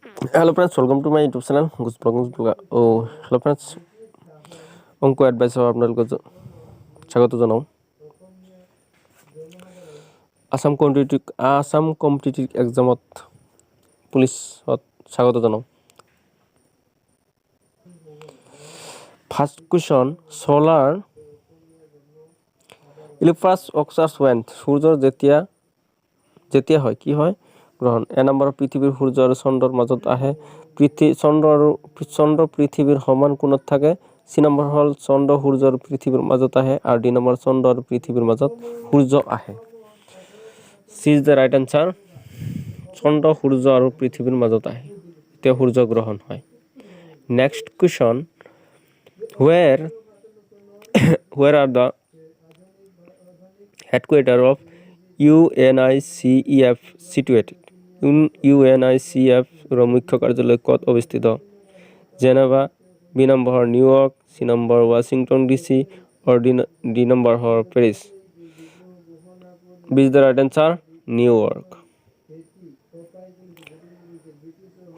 Hello friends, welcome to my YouTube channel. Hello friends, অংক এডভাইসৰ আপোনালোকক স্বাগত জনাওঁ। আসাম কম্পিটিটিভ এক্সামত পুলিচত স্বাগত জনাওঁ। ফাৰ্ষ্ট কুৱেশ্যন, সোলাৰ ইলিপ্সাছ অক্সাৰ্ছ ৱেন, সূৰ্যৰ যেতিয়া হয় কি হয়? গ্ৰহণ। এ নম্বৰ, পৃথিৱীৰ সূৰ্য আৰু চন্দ্ৰৰ মাজত আহে। চন্দ্ৰ পৃথিৱীৰ সমান কোণত থাকে। চি নম্বৰ হ'ল চন্দ্ৰ সূৰ্য আৰু পৃথিৱীৰ মাজত আহে। আৰু ডি নম্বৰ, চন্দ্ৰ আৰু পৃথিৱীৰ মাজত সূৰ্য আহে। চি ইজ দ্য ৰাইট এনচাৰ। চন্দ্ৰ সূৰ্য আৰু পৃথিৱীৰ মাজত আহে, এতিয়া সূৰ্য গ্ৰহণ হয়। Next question, where are the headquarters of UNICEF situated? UNICEF মুখ্য কাৰ্যালয় ক'ত অৱস্থিত? Geneva, B number New York, C number Washington DC, আৰু D number Paris. B is the right answer, New York.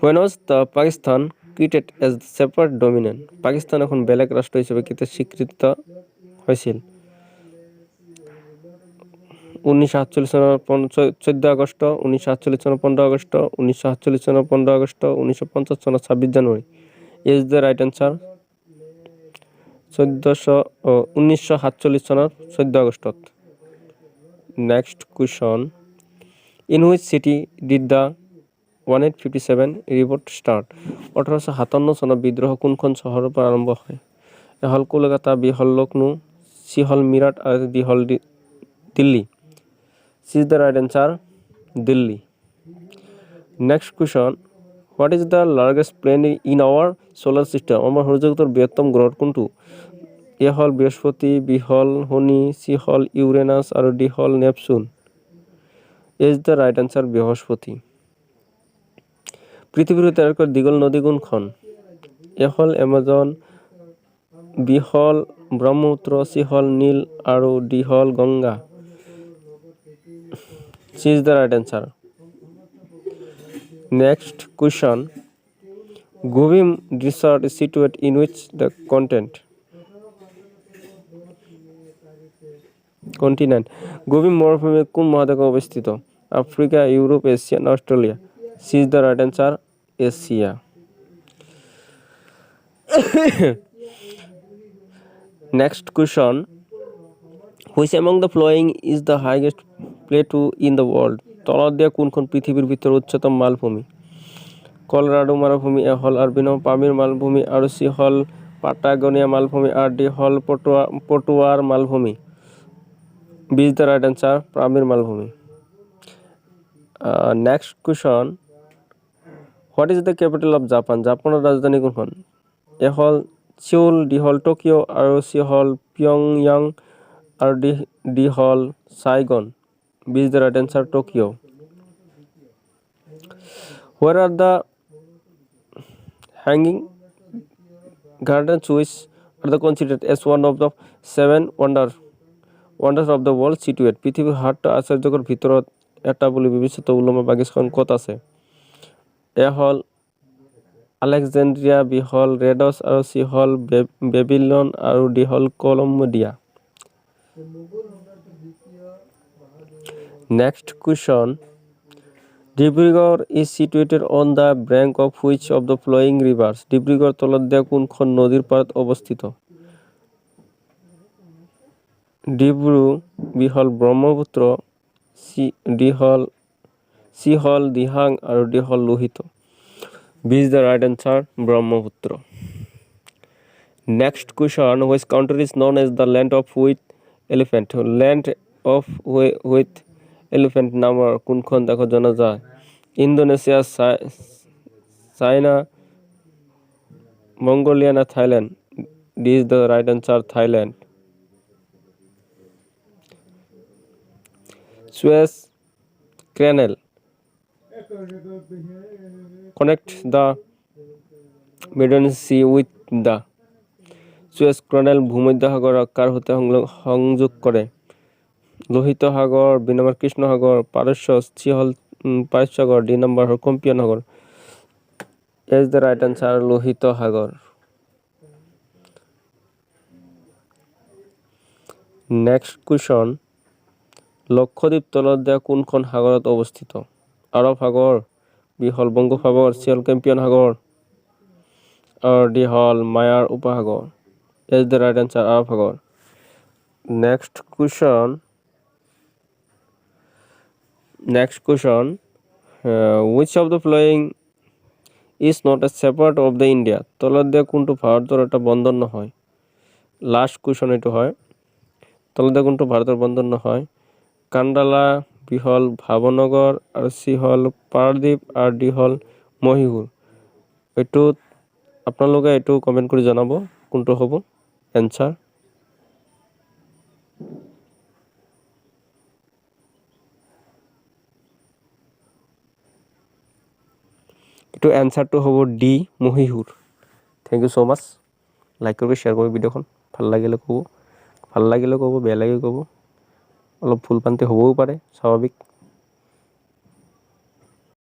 When was the Pakistan created as the separate dominant? Pakistan এখন বেলেগ ৰাষ্ট্ৰ হিচাপে কেতিয়া স্বীকৃত হৈছিল? 1947 চনৰ 14 আগষ্ট, 1948 চনৰ 15 আগষ্ট, 1947 চনৰ 15 আগষ্ট, 1950 চনৰ 26 January. Is the right answer, 1947 চনৰ 14 আগষ্টত। নেক্সট কুৱেশ্যন, ইন হুইচ চিটি ডিড দ্য 1857 ৰিভল্ট ষ্টাৰ্ট? 1857 চনত বিদ্ৰোহ কোনখন চহৰৰ পৰা আৰম্ভ হয়? এ হ'ল কলকাতা, বি হ'ল লক্ষ্ণৌ, চি হ'ল মিৰাট, আৰু ডি হ'ল Delhi. C is the right answer, Delhi. Next question, what is the largest planet in our solar system? আমাৰ সৌৰজগতৰ বৃহত্তম গ্ৰহ কোনটো? এ হ'ল বৃহস্পতি, বি হ'ল শনি, চি হ'ল ইউৰেনাছ, আৰু ডি হ'ল Neptune. Is the right answer, বৃহস্পতি। পৃথিৱীৰ আটাইতকৈ দীঘল নদী কোনখন? এ হ'ল এমাজন, বি হ'ল ব্ৰহ্মপুত্ৰ, চি হ'ল নীল, আৰু ডি হ'ল Ganga. C is the right answer. Next question, Gobi desert is situated in which the continent? Gobi মৰুভূমি কোন মহাদেশত অৱস্থিত? Africa, Europe, Asia, Australia. C is the right answer, Asia. Next question, which among the following is the highest plateau in the world? তলত দিয়া কোনখন পৃথিৱীৰ ভিতৰত উচ্চতম মালভূমি? কলৰাডো মালভূমি, এ হ'ল আলবিনো পামিৰ মালভূমি, আৰু চি হ'ল পাটাগোনিয়া মালভূমি, আৰু ডি হ'ল পটুৱাৰ মালভূমি। B is the right answer, Pamir মালভূমি। Next question, what is the capital of Japan? জাপানৰ ৰাজধানী কোনখন? এ হ'ল ছিউল, ডি হ'ল টকিঅ', আৰু চি হ'ল পিয়ংয়াং, আৰু ডি হ'ল Saigon. B is the right answer, Tokyo'. Where are the hanging gardens which are considered as one of the 7 wonders of the world situated? পৃথিৱীৰ 7টা আশ্চৰ্যকৰ ভিতৰত এটা বুলি বিবেচিত ওলমা বাগিচাখন ক'ত আছে? এ হ'ল আলেকজেন্দ্ৰিয়া, বি হ'ল ৰেডছ, আৰু চি হ'ল বেবিলন, আৰু ডি হ'ল Colombia. Next question, Dibrugarh is situated on the bank of which of the flowing rivers? Dibrugarh তলত দিয়া কোনখন নদীৰ পাৰত অৱস্থিত? ডিব্ৰু, বি হ'ল ব্ৰহ্মপুত্ৰ, চি হ'ল দিহাং, আৰু ডি হ'ল Lohit. B is the right answer, Brahmaputra. Next question, which country is known as the land of with elephant? Land of with elephant নামৰ কোনখন দেশক জনা যায়? ইণ্ডোনেছিয়া, চাইনা, মংগোলিয়া, না Thailand? D is the right answer, Thailand. Suez canal connect the Mediterranean Sea with the Suez canal ভূমধ্য সাগৰ কাৰ সৈতে সংযোগ কৰে? লোহিত সাগৰ, বি নম্বৰ কৃষ্ণ সাগৰ, পাৰস্য, চি হ'ল পাৰস্য সাগৰ, ডি নম্বৰ হ'ল Caspian Sagar. is the right answer Lohit Sagar next question Lakshadweep তলত দিয়া কোনখন সাগৰত অৱস্থিত আৰৱ সাগৰ বি হ'ল বংগোপসাগৰ চি হ'ল কেম্পিয়ান সাগৰ আৰু ডি হ'ল মায়াৰ উপসাগৰ is the right answer Arab Sagar next question which of the following is not a separate of the India তলত দিয়া কোনটো ভাৰতৰ এটা বন্দৰ নহয় লাষ্ট কুৱেশ্যন এইটো হয় তলত দিয়া কোনটো ভাৰতৰ বন্দৰ নহয় কাণ্ডালা বি হ'ল ভাৱনগৰ আৰু চি হ'ল পাৰাদ্বীপ আৰু ডি হ'ল মহীশূৰ এইটো আপোনালোকে এইটো কমেণ্ট কৰি জনাব কোনটো হ'ব এনসাৰ এইটো এনসাৰটো হ'ব D Mahishur thank you so much like কৰিব শ্বেয়াৰ কৰিব ভিডিঅ'খন ভাল লাগিলে ক'ব বেয়া লাগিলে ক'ব অলপ ভুল ভ্ৰান্তি হ'বও পাৰে স্বাভাৱিক